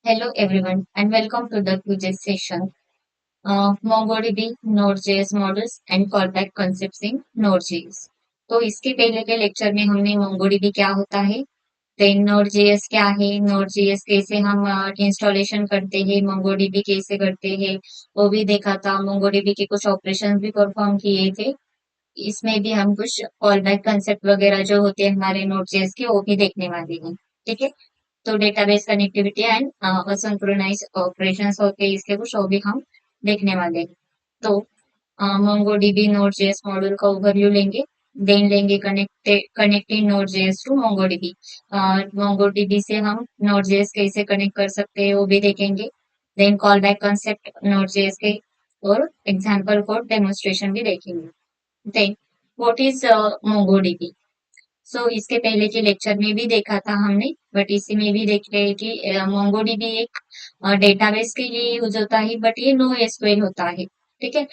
Hello everyone and welcome to the QGIS session. MongoDB, Node.js models and callback concepts in Node.js. तो इसके पहले के lecture में हमने MongoDB क्या होता है, देन Node.js क्या है, Node.js कैसे हम इंस्टॉलेशन करते हैं, MongoDB कैसे करते हैं, वो भी देखा था। MongoDB के कुछ ऑपरेशन भी परफॉर्म किए थे। इसमें भी हम कुछ कॉलबैक कंसेप्ट वगैरह जो होते हैं हमारे Node.js के, वो भी देखने वाले हैं। ठीक है, तो डेटाबेस कनेक्टिविटी एंड असिंक्रोनाइज ऑपरेशंस होते हैं इसके कुछ, वो भी हम देखने वाले हैं। तो MongoDB Node.js मॉड्यूल का ओवरव्यू लेंगे, देन लेंगे connecting Node.js to MongoDB। MongoDB से हम Node.js कैसे कनेक्ट कर सकते हैं वो भी देखेंगे। Then call back concept Node.js के और एग्जाम्पल कोड डेमोन्स्ट्रेशन भी देखेंगे। Then what is MongoDB। So इसके पहले के लेक्चर में भी देखा था हमने, बट इसी में भी देख रहे हैं कि MongoDB एक डेटाबेस के लिए यूज होता है, बट ये नो एसक्यूएल होता है। ठीक है,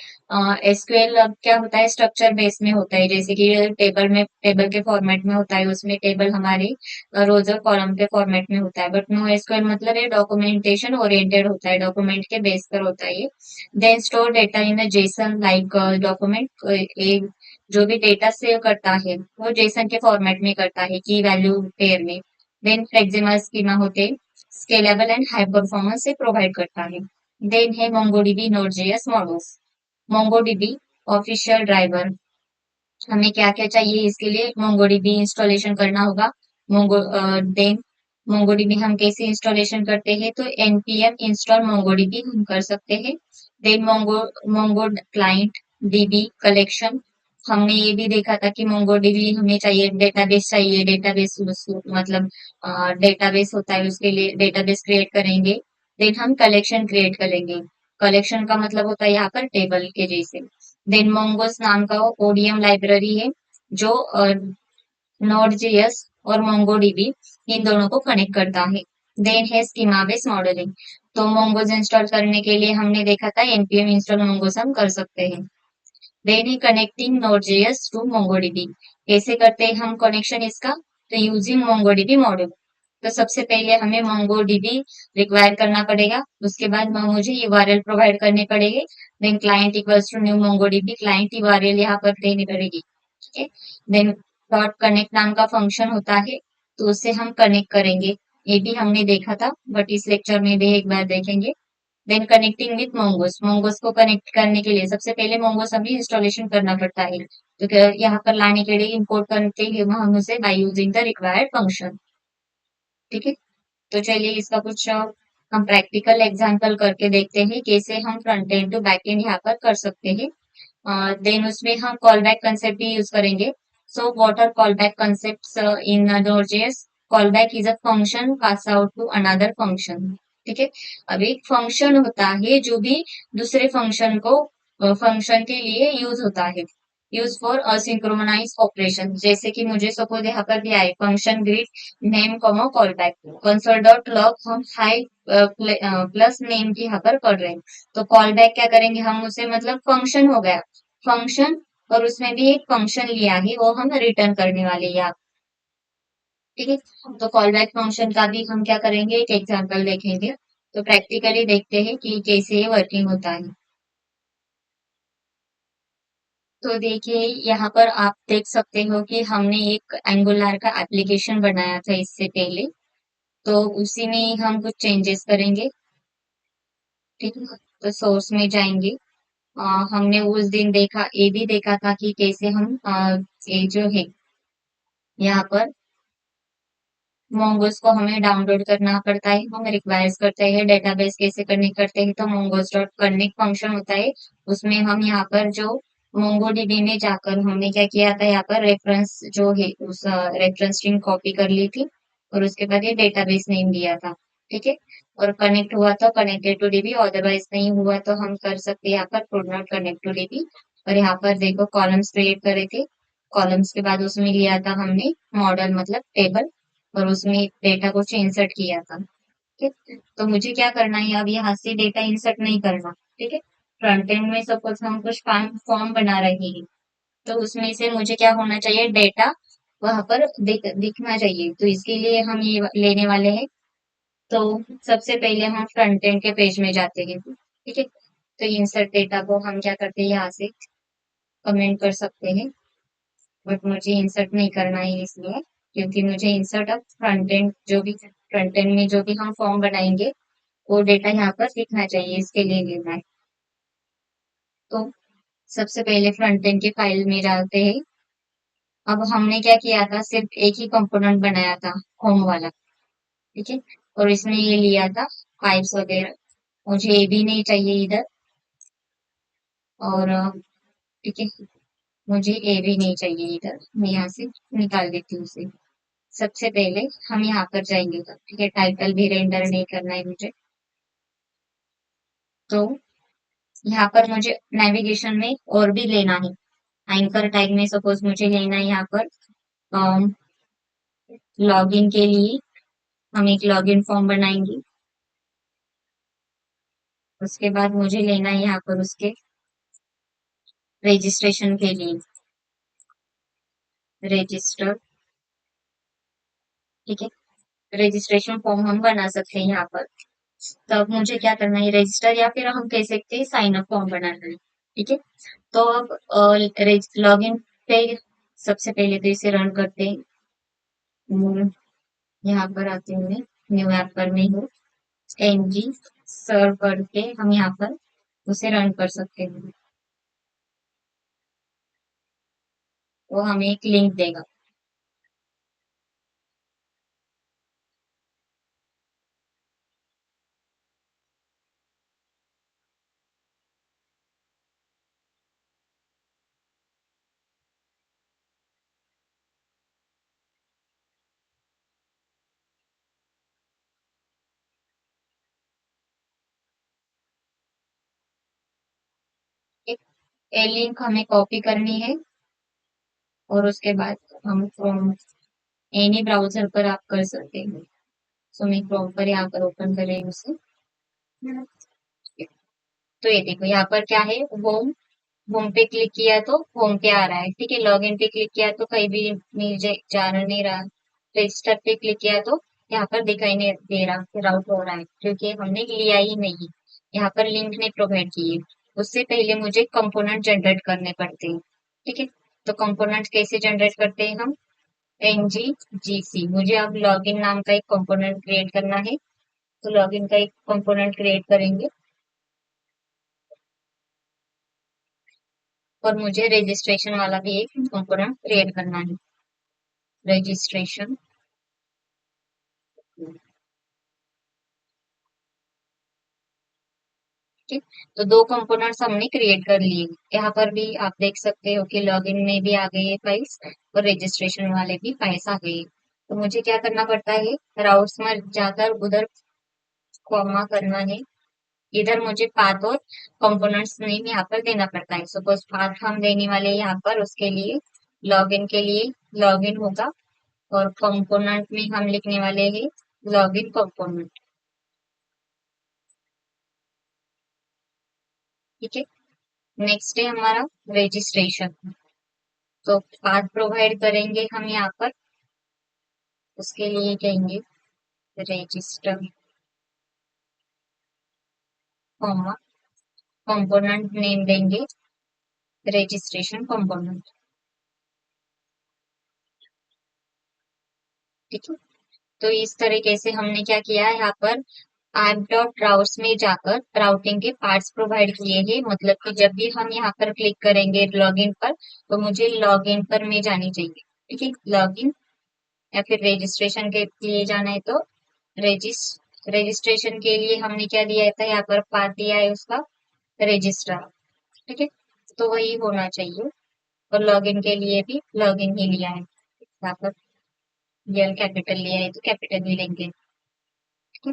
एसक्यूएल अब क्या होता है, स्ट्रक्चर बेस में होता है, जैसे कि टेबल के फॉर्मेट में होता है, उसमें टेबल हमारे रोज और कॉलम के फॉर्मेट में होता है। बट नो एसक्यूएल मतलब ये डॉक्यूमेंटेशन ओरिएंटेड होता है, डॉक्यूमेंट के बेस पर होता है ये। देन स्टोर डेटा इन अ जेसन लाइक डॉक्यूमेंट। जो भी डेटा सेव करता है वो जेसन के फॉर्मेट में करता है, की वैल्यू पेयर में। देन फ्लेक्सिबल स्कीमा होते, स्केलेबल एंड हाई परफॉर्मेंस से प्रोवाइड करता है। देन है MongoDB Node.js models. MongoDB official driver, हमें क्या क्या चाहिए इसके लिए, MongoDB इंस्टॉलेशन करना होगा। देन MongoDB हम कैसे इंस्टॉलेशन करते हैं, तो npm इंस्टॉल MongoDB हम कर सकते हैं। Then Mongo client DB collection, हमने ये भी देखा था कि MongoDB हमें चाहिए, डेटाबेस मतलब डेटाबेस होता है, उसके लिए डेटाबेस क्रिएट करेंगे। देन हम कलेक्शन क्रिएट करेंगे, कलेक्शन का मतलब होता है यहाँ पर टेबल के जैसे। देन मोंगोस नाम का ओडीएम लाइब्रेरी है जो नोड जेएस और MongoDB इन दोनों को कनेक्ट करता है। देन है स्कीमा बेस मॉडलिंग, तो मोंगोज इंस्टॉल करने के लिए हमने देखा था npm इंस्टॉल मोंगोज हम कर सकते हैं। देन ही connecting Node JS to MongoDB, कैसे करते हैं हम कनेक्शन इसका, तो यूजिंग MongoDB मॉड्यूल। तो सबसे पहले हमें MongoDB रिक्वायर करना पड़ेगा, उसके बाद मुझे यूआरएल प्रोवाइड करने पड़ेंगे। Then client equals to new MongoDB client URL यहाँ पर देनी पड़ेगी। ठीक है, देन डॉट कनेक्ट नाम का फंक्शन होता है, तो उससे हम कनेक्ट करेंगे। ये भी हमने देखा था, बट इस लेक्चर में भी एक बार देखेंगे। Then connecting with Mongoose, Mongoose को कनेक्ट करने के लिए सबसे पहले मोंगोस हमें इंस्टॉलेशन करना पड़ता है, तो यहाँ पर लाने के लिए इंपोर्ट करते हैं हम उसे by using the required function. ठीक है, तो चलिए इसका कुछ हम प्रैक्टिकल एग्जांपल करके देखते हैं, कैसे हम front end to back end यहाँ पर कर सकते हैं। देन उसमें हम कॉल बैक कंसेप्ट भी यूज करेंगे। So what are callback concepts in Node JS. Callback is a function pass out to another function. ठीक है, अब एक फंक्शन होता है जो भी दूसरे फंक्शन के लिए यूज होता है, यूज फॉर असिंक्रोनाइज ऑपरेशन। जैसे कि मुझे सपोज यहाँ पर दिया है function greet name comma call back console dot log, हम हाई प्लस नेम की यहाँ पर कर रहे हैं। तो कॉल बैक क्या करेंगे हम उसे, मतलब फंक्शन हो गया, फंक्शन, और उसमें भी एक फंक्शन लिया है वो हम रिटर्न करने वाले हैं यहाँ। ठीक है, तो कॉल बैक फंक्शन का भी हम क्या करेंगे, एक एग्जांपल देखेंगे। तो प्रैक्टिकली देखते हैं कि कैसे ये वर्किंग होता है। तो देखिए यहाँ पर आप देख सकते हो कि हमने एक एंगुलर का एप्लीकेशन बनाया था इससे पहले, तो उसी में हम कुछ चेंजेस करेंगे। ठीक है, तो सोर्स में जाएंगे। हमने उस दिन ये भी देखा था कि कैसे हम ये जो है यहाँ पर मोंगोस को हमें डाउनलोड करना पड़ता है, हम रिक्वायर्स करते हैं डेटाबेस कैसे कनेक्ट करते हैं, तो मोंगोस डॉट कनेक्ट फंक्शन होता है, उसमें हम यहाँ पर जो मोंगोडीबी में जाकर हमने क्या किया था, यहाँ पर रेफरेंस जो है उस रेफरेंस स्ट्रिंग कॉपी कर ली थी, और उसके बाद ये डेटाबेस नेम दिया था। ठीक है, और कनेक्ट हुआ तो कनेक्टेड टू डीबी, अदरवाइज नहीं हुआ तो हम कर सकते हैं यहाँ पर could not connect to DB. और यहाँ पर देखो कॉलम्स क्रिएट करे थे, कॉलम्स के बाद उसमें लिया था हमने मॉडल मतलब टेबल, और उसमें डेटा कुछ इंसर्ट किया था। ठीक है, तो मुझे क्या करना है, अब यहाँ से डेटा इंसर्ट नहीं करना। ठीक है, फ्रंट एंड में सपोज हम कुछ फॉर्म बना रहे हैं, तो उसमें से मुझे क्या होना चाहिए, डेटा वहां पर दिखना चाहिए, तो इसके लिए हम ये लेने वाले हैं तो सबसे पहले हम फ्रंट एंड के पेज में जाते हैं, ठीक है। तो इंसर्ट डेटा को हम क्या करते हैं, यहाँ से कमेंट कर सकते हैं, बट मुझे इंसर्ट नहीं करना है इसलिए, क्योंकि मुझे इंसर्ट अब फ्रंट एंड में जो भी हम फॉर्म बनाएंगे वो डेटा यहाँ पर दिखना चाहिए, इसके लिए लेना है। तो सबसे पहले फ्रंट एंड की फाइल में जाते हैं। अब हमने क्या किया था, सिर्फ एक ही कंपोनेंट बनाया था, होम वाला, ठीक है। और इसमें ये लिया था पाइप्स वगैरह, मुझे ये भी नहीं चाहिए इधर। और ठीक है, मुझे ये भी नहीं चाहिए इधर, मैं यहाँ से निकाल देती हूँ उसे। सबसे पहले हम यहाँ पर जाएंगे, तो ठीक है, टाइटल भी रेंडर नहीं करना है मुझे। तो यहाँ पर मुझे नेविगेशन में और भी लेना है, एंकर टैग में सपोज मुझे लेना है यहाँ पर लॉगिन के लिए हम एक लॉगिन फॉर्म बनाएंगे। उसके बाद मुझे लेना है यहाँ पर उसके रजिस्ट्रेशन के लिए रजिस्टर, ठीक है। रजिस्ट्रेशन फॉर्म हम बना सकते हैं यहाँ पर। तब मुझे क्या करना है, रजिस्टर या फिर हम कह सकते हैं साइन अप फॉर्म बनाना है, ठीक है। तो अब लॉगिन पे सबसे पहले तो इसे रन करते हैं। यहाँ पर आते हुए न्यू ऐप पर में हूँ, एनजी सर्व करके हम यहाँ पर उसे रन कर सकते हैं। वो हमें एक लिंक देगा। एक ए लिंक हमें कॉपी करनी है, और उसके बाद हम क्रोम एनी ब्राउजर पर आप कर सकते हैं। सो मैं क्रोम पर यहाँ पर ओपन करें उसे। तो ये देखो यहाँ पर क्या है, होम, होम पे क्लिक किया तो होम पे आ रहा है, ठीक है। लॉगिन पे क्लिक किया तो कहीं भी मुझे जाना नहीं रहा। रजिस्टर पे क्लिक किया तो यहाँ पर दिखाई नहीं दे रहा कि राउट हो रहा है, क्योंकि हमने लिया ही नहीं, यहाँ पर लिंक नहीं प्रोवाइड किए। उससे पहले मुझे कंपोनेंट जनरेट करने पड़ते हैं, ठीक है। तो कंपोनेंट कैसे जनरेट करते हैं हम, ngGC, मुझे अब लॉगिन नाम का एक कंपोनेंट क्रिएट करना है। तो लॉगिन का एक कंपोनेंट क्रिएट करेंगे, और मुझे रजिस्ट्रेशन वाला भी एक कंपोनेंट क्रिएट करना है, रजिस्ट्रेशन। ठीक, तो दो कंपोनेंट्स हमने क्रिएट कर लिए। यहाँ पर भी आप देख सकते हो कि लॉगिन में भी आ गई है फाइल्स, और रजिस्ट्रेशन वाले भी फाइल्स आ गई है। तो मुझे क्या करना पड़ता है, राउट्स में जाकर उधर कॉमा करना है। इधर मुझे पाथ और कंपोनेंट्स नेम यहाँ पर देना पड़ता है। सपोज पाथ हम देने वाले हैं यहाँ पर, उसके लिए लॉगिन के लिए लॉगिन होगा, और कंपोनेंट में हम लिखने वाले हैं लॉगिन कंपोनेंट, ठीक है। नेक्स्ट है हमारा रजिस्ट्रेशन। तो पाथ प्रोवाइड करेंगे हम यहाँ पर, उसके लिए कहेंगे रजिस्टर, कॉमा, कंपोनेंट नेम देंगे रजिस्ट्रेशन कंपोनेंट, ठीक है। तो इस तरीके से हमने क्या किया है, यहाँ पर ऐप डॉट राउट्स में जाकर राउटिंग के पार्ट्स प्रोवाइड किए हैं। मतलब कि जब भी हम यहाँ पर क्लिक करेंगे लॉगिन पर, तो मुझे लॉगिन पर में जानी चाहिए, ठीक है। लॉगिन या फिर रजिस्ट्रेशन के लिए जाना है तो रजिस्ट्रेशन के लिए हमने क्या दिया था, यहाँ पर पाथ दिया है उसका रजिस्टर, ठीक है। तो वही होना चाहिए। और लॉगिन के लिए भी लॉगिन ही लिया है, यहाँ पर एल कैपिटल लिया है तो कैपिटल ही लेंगे, ठीक है।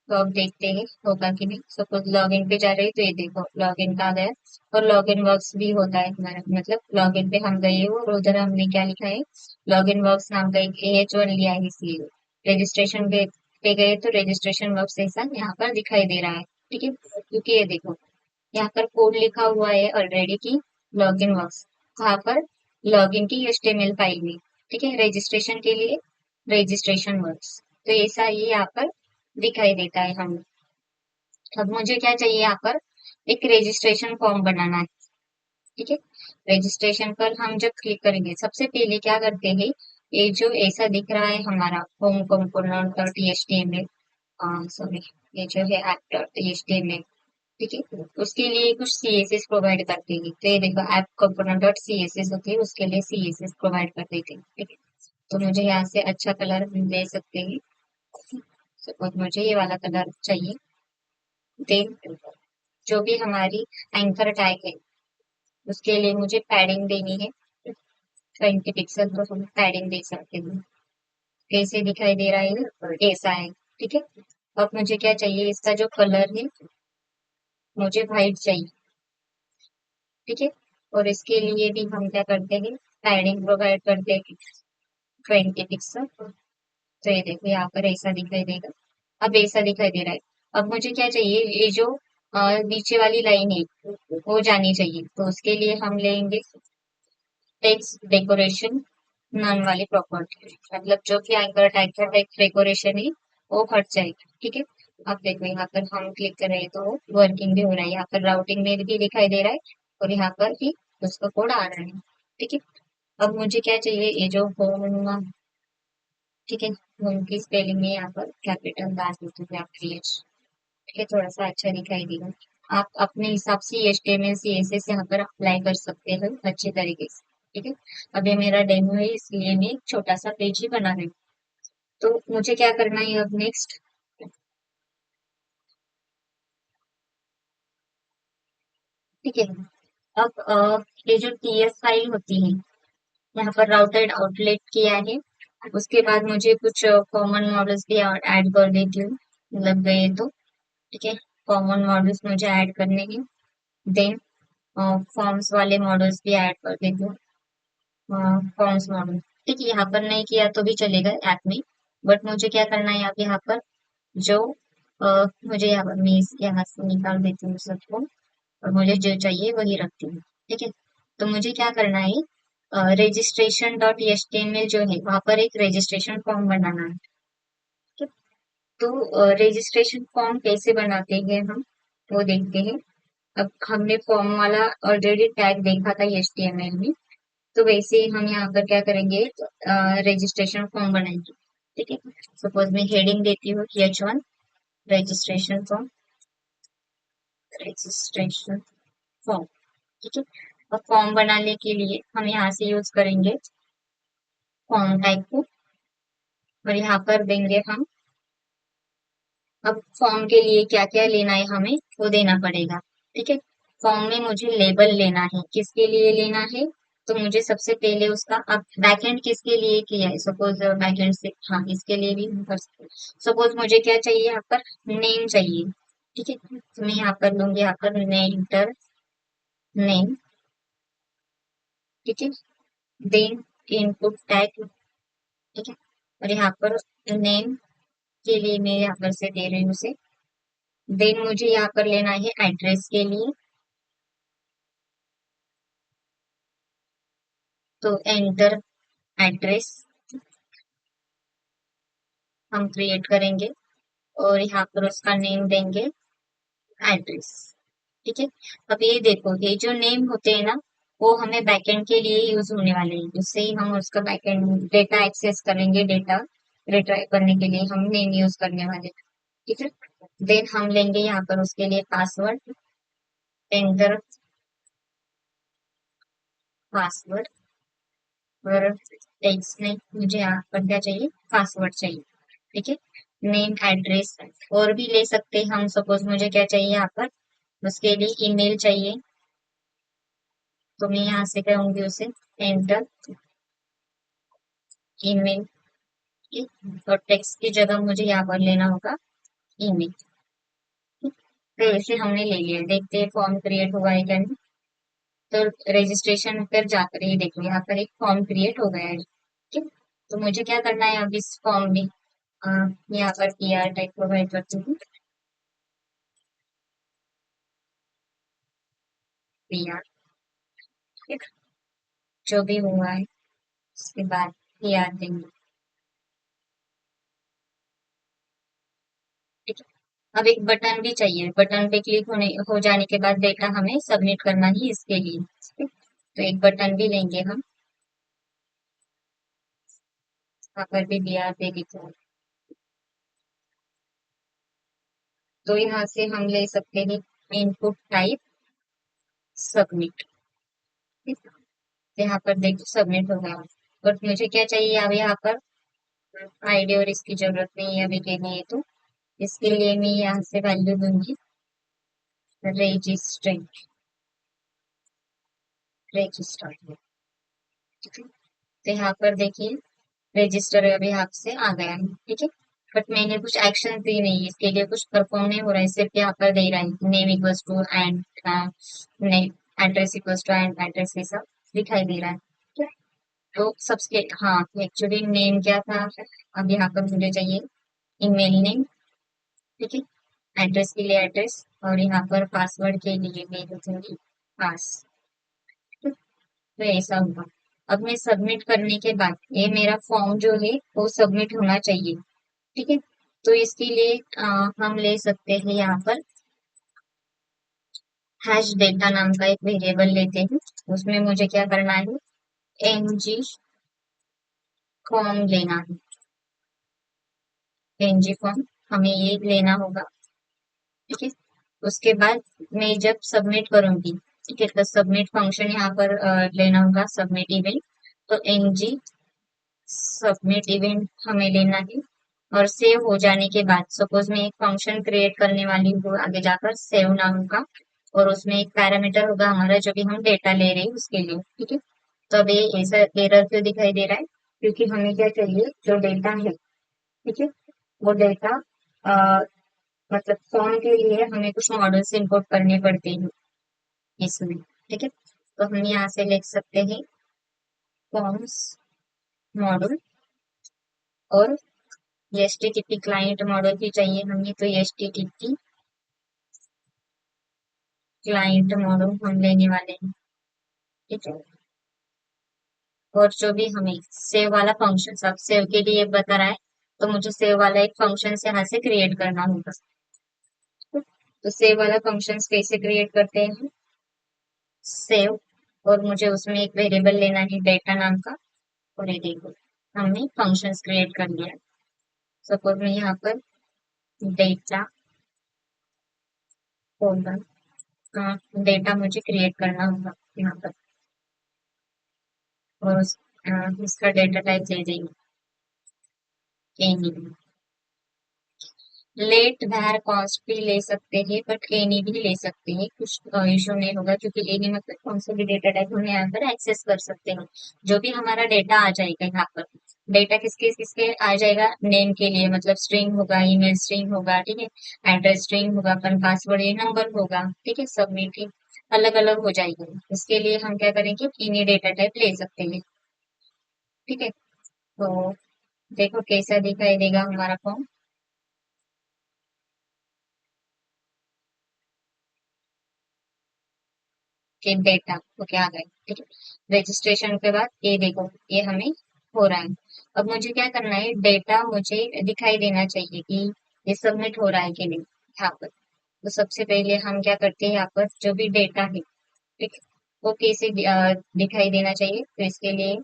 तो अब देखते हैं होगा कि नहीं। सपोज लॉगिन पे जा रहे हैं तो ये देखो लॉगिन का आ गया। और लॉगिन वर्क्स भी होता है हमारा, मतलब लॉगिन पे हम गए हो और उधर हमने क्या लिखा है, लॉगिन वर्क्स नाम का एक AH1 लिया है, इसलिए रजिस्ट्रेशन पे गए तो रजिस्ट्रेशन वर्क्स ऐसा यहाँ पर दिखाई दे रहा है, ठीक है। क्योंकि ये देखो यहाँ पर कोड लिखा हुआ है ऑलरेडी की लॉगिन वर्क्स, कहाँ पर, लॉगिन की HTML फाइल में, ठीक है। रजिस्ट्रेशन के लिए रजिस्ट्रेशन वर्क्स, तो ऐसा ही यहाँ पर दिखाई देता है हमें। अब मुझे क्या चाहिए यहाँ पर, एक रजिस्ट्रेशन फॉर्म बनाना है। ठीक है, रजिस्ट्रेशन पर हम जब क्लिक करेंगे, सबसे पहले क्या करते हैं, ये जो ऐसा दिख रहा है हमारा home component dot HTML, sorry, ये जो है ऐप डॉट एचटीएमएल, ठीक है, उसके लिए कुछ सीएसएस प्रोवाइड करते हैं। तो ये देखो ऐप कंपोनेंट डॉट सीएसएस होती है, उसके लिए सीएसएस प्रोवाइड कर देते हैं। ठीक है, तो मुझे यहाँ से अच्छा कलर ले सकते हैं, सपोज मुझे ये वाला कलर चाहिए। देन जो भी हमारी एंकर टैग है, उसके लिए मुझे पैडिंग देनी है 20 पिक्सल, तो हम पैडिंग दे सकते हैं। कैसे दिखाई दे रहा है, ऐसा है। ठीक है, अब मुझे क्या चाहिए, इसका जो कलर है मुझे व्हाइट चाहिए। ठीक है, और इसके लिए भी हम क्या करते हैं, पैडिंग प्रोवाइड करते हैं 20 पिक्सल। तो ये देखो यहाँ पर ऐसा दिखाई देगा, अब ऐसा दिखाई दे रहा है। अब मुझे क्या चाहिए, ये जो नीचे वाली लाइन है वो जानी चाहिए, तो उसके लिए हम लेंगे टेक्स्ट डेकोरेशन नन वाली प्रॉपर्टी, मतलब जो कि एंकर टैग का टेक्स्ट डेकोरेशन है वो हट जाएगी। ठीक है, अब देखो यहाँ पर हम क्लिक कर रहे हैं तो वर्किंग भी हो रहा है, यहाँ पर राउटिंग में भी दिखाई दे रहा है और यहाँ पर भी उसका कोड आ रहा है। ठीक है, अब मुझे क्या चाहिए, ये जो होम, ठीक है, होम की स्पेलिंग में यहाँ पर कैपिटल डाल दीजिए आपके लिए। ठीक है, थोड़ा सा अच्छा दिखाई देगा। आप अपने हिसाब से HTML CSS यहाँ पर अप्लाई कर सकते हो अच्छे तरीके से। ठीक है, अभी मेरा डेमो है इसलिए मैं एक छोटा सा पेज ही बना रही हूँ। तो मुझे क्या करना है अब नेक्स्ट, ठीक है, अब ये जो TS फाइल होती है, यहाँ पर राउटेड आउटलेट किया है। उसके बाद मुझे कुछ कॉमन मॉडल्स भी ऐड कर देती हूँ, लग गए तो। ठीक है, कॉमन मॉडल्स मुझे ऐड करने हैं। देन फॉर्म्स वाले मॉडल्स भी ऐड कर देती हूँ, फॉर्म्स मॉडल। ठीक है, यहाँ पर नहीं किया तो भी चलेगा ऐप में, बट मुझे क्या करना है, आप यहाँ पर जो मुझे यहाँ पर मैं यहाँ से निकाल देती हूँ सबको, और मुझे जो चाहिए वही रखती हूँ। ठीक है, तो मुझे क्या करना है, रजिस्ट्रेशन डॉट एचटीएमएल जो है वहां पर एक रजिस्ट्रेशन फॉर्म बनाना है। ठीक है, तो रजिस्ट्रेशन फॉर्म कैसे बनाते हैं हम, वो देखते हैं। अब हमने फॉर्म वाला ऑलरेडी टैग देखा था एचटीएमएल में, तो वैसे ही हम यहाँ पर क्या करेंगे, रजिस्ट्रेशन फॉर्म बनाएंगे। ठीक है, सपोज मैं हेडिंग देती हूँ H1 registration form, registration form. ठीक है, और फॉर्म बनाने के लिए हम यहाँ से यूज करेंगे फॉर्म टाइप को, और यहाँ पर देंगे हम, अब फॉर्म के लिए क्या क्या लेना है हमें वो देना पड़ेगा। ठीक है, फॉर्म में मुझे लेबल लेना है, किसके लिए लेना है, तो मुझे सबसे पहले उसका, अब बैकएंड किसके लिए किया है, सपोज बैकएंड से, हाँ इसके लिए भी हम कर सकते हैं। सपोज मुझे क्या चाहिए, यहाँ पर नेम चाहिए। ठीक है, तो मैं यहाँ पर लूंगी, यहाँ पर नेटर नेम। ठीक है, देन इनपुट टैग। ठीक है, और यहाँ पर नेम के लिए मैं यहाँ पर से दे रही हूँ उसे। देन मुझे यहाँ पर लेना है एड्रेस के लिए, तो एंटर एड्रेस हम क्रिएट करेंगे, और यहाँ पर उसका नेम देंगे एड्रेस। ठीक है, अब ये देखो, ये जो नेम होते हैं ना, वो हमें बैकएंड के लिए यूज होने वाले हैं, उससे ही हम उसका बैकएंड डेटा एक्सेस करेंगे, डेटा रिट्राइव करने के लिए हम नेम यूज करने वाले हैं। ठीक है, देन हम लेंगे यहाँ पर उसके लिए पासवर्ड, एंटर पासवर्ड, और टेक्स्ट नहीं, मुझे यहाँ पर क्या चाहिए, पासवर्ड चाहिए। ठीक है, नेम एड्रेस और भी ले सकते हैं हम, सपोज मुझे क्या चाहिए यहाँ पर, उसके लिए ईमेल चाहिए, तो मैं यहाँ से कहूंगी उसे एंटर ईमेल। और टेक्स्ट की जगह मुझे यहाँ पर लेना होगा ईमेल। तो ऐसे हमने ले लिया, देखते हैं फॉर्म क्रिएट हुआ है क्या नहीं। तो रजिस्ट्रेशन पर जाकर ये देखो, यहाँ पर एक फॉर्म क्रिएट हो गया है। ठीक है, तो मुझे क्या करना है, अब इस फॉर्म में यहाँ पर PR टाइप प्रोवाइड करती हूँ, PR। ठीक, जो भी हुआ है उसके बाद PR देंगे। ठीक है। अब एक बटन भी चाहिए, बटन पे क्लिक होने हो जाने के बाद डेटा हमें सबमिट करना ही इसके लिए, ठीक है। तो एक बटन भी लेंगे हम, यहाँ पर भी दिया दे दिया। तो यहाँ से हम ले सकते हैं इनपुट टाइप सबमिट, ठीक है। तो यहाँ पर देखो सबमिट हो गया, बट मुझे क्या चाहिए अब यहाँ पर आईडी, और इसकी जरूरत नहीं है अभी के लिए। तो इसके लिए मैं यहाँ से वैल्यू दूंगी रजिस्टर, रजिस्टर, ठीक है। तो यहाँ पर देखिए रजिस्टर अभी आपसे आ गया है, ठीक है। बट मैंने कुछ एक्शन दी नहीं है, इसके लिए कुछ परफॉर्म नहीं हो रहा है, सिर्फ यहाँ पर दे रहा है name equals to and name, address equals to and address, ये सब दिखाई दे रहा है, ठीक है। तो सबसे हाँ, एक्चुअली नेम क्या था, अब यहाँ पर मुझे चाहिए ईमेल नेम, ठीक है। एड्रेस के लिए एड्रेस, और यहाँ पर पासवर्ड के लिए मैं दूंगी पास, ठीक है। तो ऐसा होगा। अब मैं सबमिट करने के बाद ये मेरा फॉर्म जो है वो सबमिट होना चाहिए, ठीक है। तो इसके लिए हम ले सकते हैं यहाँ पर हैश डेटा नाम का एक वेरिएबल लेते हैं। उसमें मुझे क्या करना है, एनजी फॉर्म लेना है, एनजी फॉर्म हमें ये लेना होगा, ठीक है। उसके बाद मैं जब सबमिट करूंगी, ठीक है, तो सबमिट फंक्शन यहाँ पर लेना होगा सबमिट इवेंट। तो एनजी सबमिट इवेंट हमें लेना है, और सेव हो जाने के बाद सपोज मैं एक फंक्शन क्रिएट करने वाली हूँ आगे जाकर सेव नाम का, और उसमें एक पैरामीटर होगा हमारा जो भी हम डेटा ले रहे हैं उसके लिए, ठीक है। तो अब ये ऐसा एरर क्यों दिखाई दे रहा है, क्योंकि हमें क्या चाहिए, जो डेटा है, ठीक है, वो डेटा मतलब फॉर्म के लिए हमें कुछ मॉडल्स इंपोर्ट करने पड़ते हैं इसमें, ठीक है। तो हम यहाँ से लिख सकते हैं फॉर्म्स मॉडल, और एचटीटीपी क्लाइंट मॉडल भी चाहिए हमें, तो एचटीटीपी क्लाइंट मॉडल हम लेने वाले हैं, ठीक है। और जो भी हमें सेव वाला फंक्शन, सब सेव के लिए बता रहा है, तो मुझे सेव वाला एक फंक्शन से यहाँ से क्रिएट करना होगा। तो सेव वाला फंक्शन कैसे क्रिएट करते हैं, सेव, और मुझे उसमें एक वेरिएबल लेना है डेटा नाम का, और ये देखो हमने फंक्शंस क्रिएट कर लिया। सपोज मैं यहाँ पर डेटा फोल्डर, डेटा मुझे क्रिएट करना होगा यहाँ पर, और इसका डेटा टाइप दे देंगे एनी, लेट वैर कॉस्ट भी ले सकते हैं, बट एनी भी ले सकते हैं, कुछ इशू नहीं होगा, क्योंकि एनी मतलब कौन सा भी डेटा टाइप हम यहाँ पर एक्सेस कर सकते हैं। जो भी हमारा डेटा आ जाएगा यहाँ पर, डेटा किसके किसके आ जाएगा, नेम के लिए मतलब स्ट्रिंग होगा, ईमेल स्ट्रिंग होगा, ठीक है, एड्रेस स्ट्रिंग होगा, अपन पासवर्ड ये नंबर होगा, ठीक है, सबमिट अलग अलग हो जाएगी। इसके लिए हम क्या करेंगे, इन्हीं डेटा टाइप ले सकते हैं, ठीक है। तो देखो कैसा दिखाई देगा हमारा फॉर्म, के डेटा ओके आ गए, ठीक है। रजिस्ट्रेशन के बाद ये देखो ये हमें हो रहा है। अब मुझे क्या करना है, डेटा मुझे दिखाई देना चाहिए कि ये सबमिट हो रहा है कि नहीं यहाँ पर। तो सबसे पहले हम क्या करते हैं, यहाँ पर जो भी डेटा है, ठीक है, वो कैसे दिखाई देना चाहिए, तो इसके लिए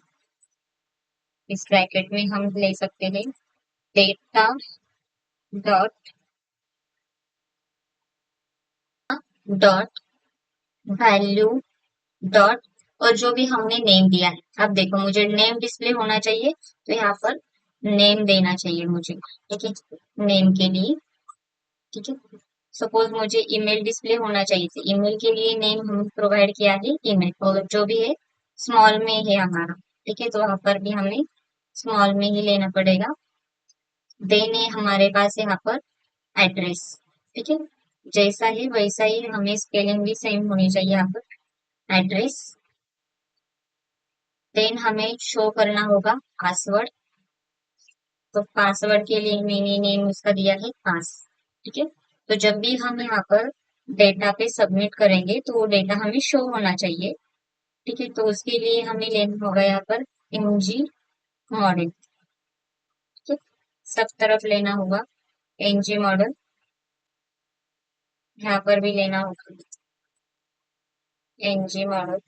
इस ब्रैकेट में हम ले सकते हैं data dot dot value dot, और जो भी हमने नेम दिया है, अब देखो मुझे नेम डिस्प्ले होना चाहिए, तो यहाँ पर नेम देना चाहिए मुझे, ठीक है, नेम के लिए, ठीक है। सपोज मुझे ईमेल डिस्प्ले होना चाहिए, तो ईमेल के लिए नेम हम प्रोवाइड किया है ईमेल, और जो भी है स्मॉल में है हमारा, ठीक है, तो वहां पर भी हमें स्मॉल में ही लेना पड़ेगा। देन है हमारे पास यहाँ पर एड्रेस, ठीक है, जैसा है वैसा ही हमें स्पेलिंग भी सेम होनी चाहिए यहाँ पर, एड्रेस। देन हमें शो करना होगा पासवर्ड, तो पासवर्ड के लिए मैंने नेम उसका दिया है पास, ठीक है। तो जब भी हम यहाँ पर डेटा पे सबमिट करेंगे तो वो डेटा हमें शो होना चाहिए, ठीक है। तो उसके लिए हमें लेना होगा यहाँ पर एनजी मॉडल, ठीक है, सब तरफ लेना होगा एनजी मॉडल। यहाँ पर भी लेना होगा एनजी मॉडल।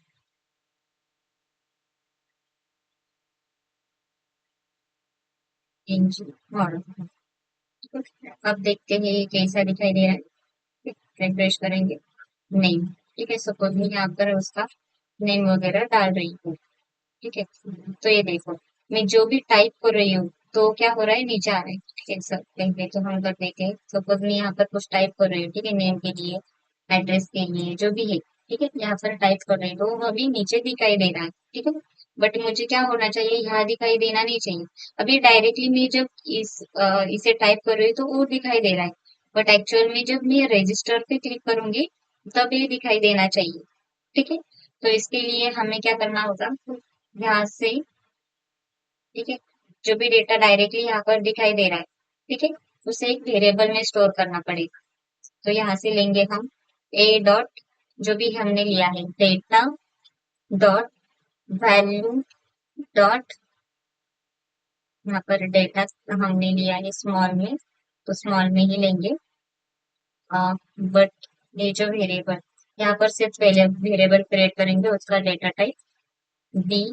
NG model. अब देखते हैं ये कैसा दिखाई दे रहा है। रिफ्रेश करेंगे। नेम। ठीक है, सपोज मैं यहाँ पर उसका नेम वगैरह डाल रही हूँ। ठीक है, तो ये देखो, मैं जो भी टाइप कर रही हूँ तो क्या हो रहा है, नीचे आ रहा है। ठीक है, सब पहले तो हम कर देते हैं। सपोज मैं यहाँ पर कुछ टाइप कर रही हूँ, ठीक है, नेम के लिए, एड्रेस के लिए, जो भी है। ठीक है, यहाँ पर टाइप कर रही हूँ तो वो अभी नीचे दिखाई दे रहा है। ठीक है, बट मुझे क्या होना चाहिए, यहाँ दिखाई देना नहीं चाहिए। अभी डायरेक्टली मैं जब इसे टाइप कर रही हूँ तो वो दिखाई दे रहा है, बट एक्चुअल में जब मैं रजिस्टर पे क्लिक करूंगी तब ये दिखाई देना चाहिए। ठीक है, तो इसके लिए हमें क्या करना होगा, यहाँ से, ठीक है, जो भी डेटा डायरेक्टली यहाँ पर दिखाई दे रहा है, ठीक है, उसे एक वेरिएबल में स्टोर करना पड़ेगा। तो यहाँ से लेंगे हम ए डॉट, जो भी हमने लिया है, डेटा डॉट वैल्यू डॉट, यहाँ पर डेटा हमने लिया है स्मॉल में, तो स्मॉल में ही लेंगे। बट ये जो वेरिएबल, यहाँ पर सिर्फ वेरिएबल क्रिएट करेंगे, उसका data type D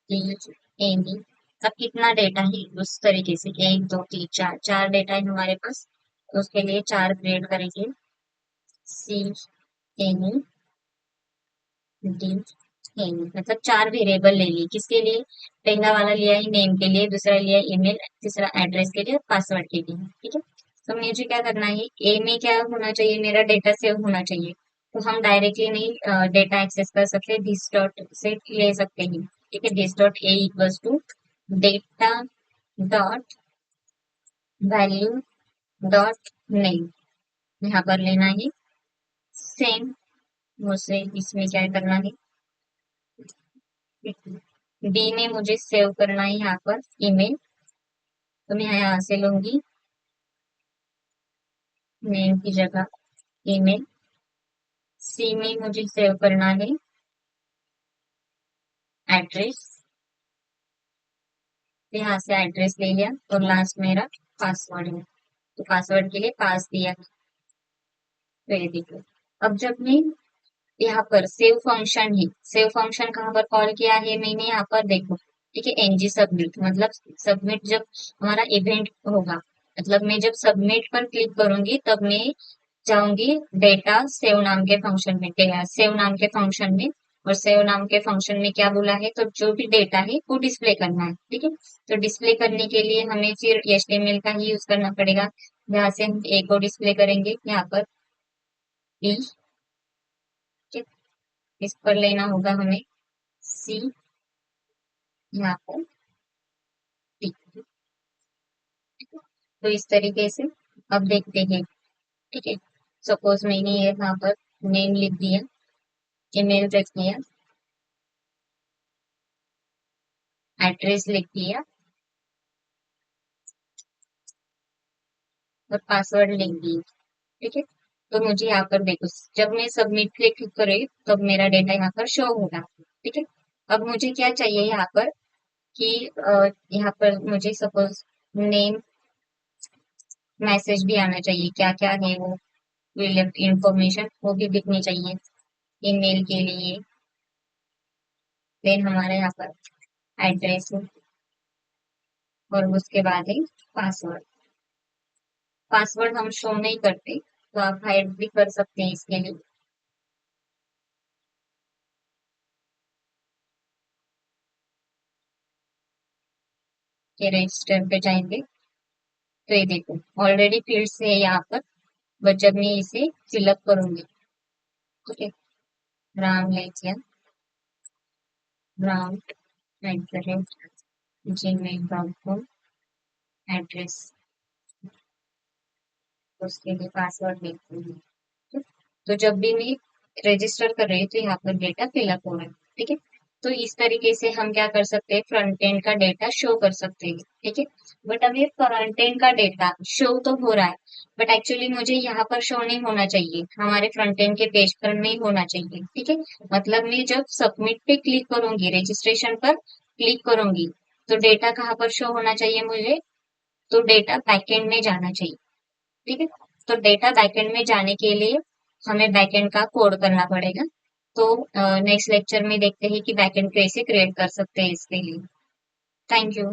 D N D. अब कितना डेटा है उस तरीके से, एक दो तीन चार, चार डेटा है हमारे पास, तो उसके लिए चार क्रिएट करेंगे। सी एन डी एन, मतलब चार वेरिएबल ले लिए, किसके लिए, पहला वाला लिया है नेम के लिए, दूसरा लिया है ईमेल, तीसरा एड्रेस के लिए, पासवर्ड के लिए। ठीक है, तो मुझे क्या करना है, ए में क्या होना चाहिए, मेरा डेटा सेव होना चाहिए। तो हम डायरेक्टली नहीं डेटा एक्सेस कर सकते, दिस डॉट से ले सकते हैं। ठीक है, this dot A equals to data dot value dot name, यहाँ पर लेना है सेम। मुझे इसमें क्या करना है, डी में मुझे सेव करना है यहाँ पर ईमेल, तो मैं यहाँ से लूंगी नेम की जगह ईमेल। सी में मुझे सेव करना है एड्रेस, यहाँ से एड्रेस ले लिया, और लास्ट मेरा पासवर्ड है, तो पासवर्ड के लिए पास दिया। तो ये देखो, अब जब मैं यहाँ पर सेव फंक्शन है, सेव फंक्शन कहाँ पर कॉल किया है मैंने, यहाँ पर देखो। ठीक है, एनजी सबमिट, मतलब सबमिट जब हमारा इवेंट होगा, मतलब मैं जब सबमिट पर क्लिक करूंगी तब मैं जाऊंगी डेटा सेव नाम के फंक्शन में, सेव नाम के फंक्शन में। और सेव नाम के फंक्शन में क्या बोला है, तो जो भी डेटा है वो डिस्प्ले करना है। ठीक है, तो डिस्प्ले करने के लिए हमें फिर एचटीएमएल का ही यूज करना पड़ेगा, जहाँ से हम ए को डिस्प्ले करेंगे यहाँ पर ई। ठीक, इस पर लेना होगा हमें सी, यहाँ पर टी। तो इस तरीके से अब देखते हैं। ठीक है, सपोज मैंने यहाँ पर नेम लिख दिया, ईमेल रख दिया, एड्रेस लिख दिया, और पासवर्ड लिख दिया। ठीक है, तो मुझे यहाँ पर देखो, जब मैं सबमिट पे क्लिक करी तब मेरा डेटा यहाँ पर शो होगा। ठीक है, अब मुझे क्या चाहिए यहाँ पर कि यहाँ पर मुझे सपोज नेम मैसेज भी आना चाहिए, क्या क्या है वो इंफॉर्मेशन वो भी दिखनी चाहिए ईमेल के लिए। देन हमारे यहाँ पर एड्रेस, और उसके बाद है पासवर्ड। पासवर्ड हम शो नहीं करते, तो आप हाइड भी कर सकते हैं इसके लिए। ये रजिस्टर पे जाएंगे, तो ये देखो ऑलरेडी फील्ड्स है यहाँ पर, बट जब मैं इसे फिलअप करूंगी, ठीक है, राम लेकिन राम @gmail.com, एड्रेस, उसके लिए पासवर्ड लिखती हूँ। ठीक? तो जब भी मैं रजिस्टर कर रही हूँ तो यहाँ पर डेटा फिलअप हो रहा है। ठीक है, तो इस तरीके से हम क्या कर सकते हैं, फ्रंट एंड का डेटा शो कर सकते हैं। ठीक है, बट अब ये फ्रंट एंड का डेटा शो तो हो रहा है, बट एक्चुअली मुझे यहाँ पर शो नहीं होना चाहिए, हमारे फ्रंट एंड के पेज पर नहीं होना चाहिए। ठीक है, मतलब मैं जब सबमिट पे क्लिक करूंगी, रजिस्ट्रेशन पर क्लिक करूंगी, तो डेटा कहाँ पर शो होना चाहिए मुझे, तो डेटा बैकएंड में जाना चाहिए। ठीक है। तो डेटा बैकएंड में जाने के लिए हमें बैकएंड का कोड करना पड़ेगा। तो नेक्स्ट लेक्चर में देखते हैं कि बैकएंड कैसे क्रिएट कर सकते हैं इसके लिए। Thank you.